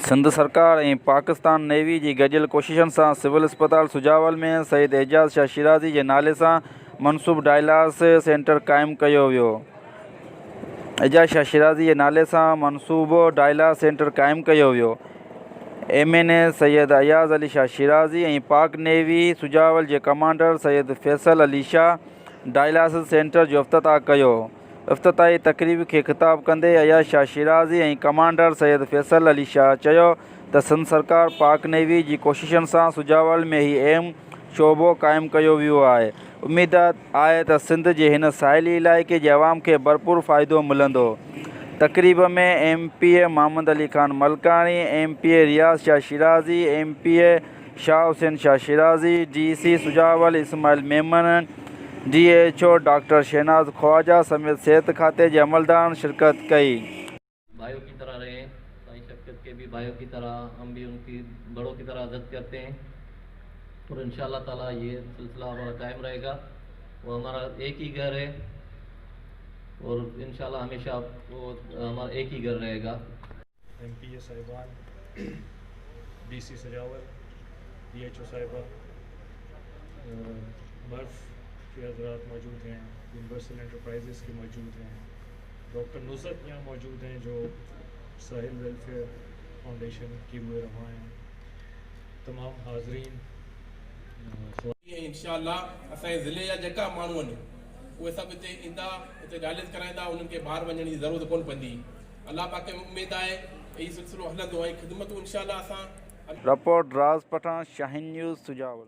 सिंध सरकार ऐं पाकिस्तान नेवी जी गॾियल कोशिशुनि सां सिविल अस्पताल सुजावल में सईद एजाज़ शाह शिराज़ी जे नाले सां मनसूब डायलिसिस सेंटर क़ाइमु कयो वियो। एजाज़ शाह शिराज़ी जे नाले सां मनसूब डायलिसिस सेंटर क़ाइमु कयो वियो। MNA सैयद अयाज़ अली शाह शिराज़ी ऐं पाक नेवी सुजावल जे commander Syed Faisal Ali Shah dialysis centre जो इफ़्तिताह कयो। इफ़्तिताही तक़रीब खे ख़िताब कंदे अयाज़ शाह शिराज़ी ऐं कमांडर सैयद फैसल अली शाह चयो त सिंध सरकार पाक नेवी जी कोशिशुनि सां सुजावल में ही अहम शोबो क़ाइमु कयो वियो आहे। उमेद आहे त सिंध जे हिन साहिली इलाइक़े जे अवाम खे भरपूर फ़ाइदो मिलंदो। तक़रीब में MPA Mohammad Ali Khan Malkani, MPA Riaz Shah Shirazi, MPA Shah Hussain Shah Shirazi, DC Sujawal Ismail Memon, DHO doctor Shahnaz Khwaja समेत सेहत खाते के अमलदार शिरकत कई। भाइयों की तरह रहे, साईं शफ़क़त के भी भाइयों की तरह, हम भी उनकी बड़ों की तरह इज़्ज़त करते हैं और इंशाअल्लाह ताला ये सिलसिला हमारा कायम रहेगा। वो हमारा एक ही घर है और इंशाअल्लाह हमेशा वो हमारा एक ही घर रहेगा। MPA साहिबान, DC सजावल, DHO साहिबा, बर्फ़ के हज़रात मौजूद हैं, यूनिवर्सल एंटरप्राइजेस के मौजूद हैं, डॉक्टर नुसरत यहाँ मौजूद हैं जो साहिल वेलफेयर फाउंडेशन की हुए रवा हैं, तमाम हाज़रीन इंशाअल्लाह असांजे ज़िले जा जेका माण्हू आहिनि उहे सभु हिते ईंदा, हिते डायलिसिस कराईंदा, उन्हनि खे ॿाहिरि वञण जी ज़रूरत कोन पवंदी। अल्लाह पाक खे उमेद आहे हीउ सिलसिलो हलंदो ऐं ख़िदमतूं इंशाअल्लाह असां। रिपोर्ट राज पठान, शाहीन न्यूज़ सुजावल।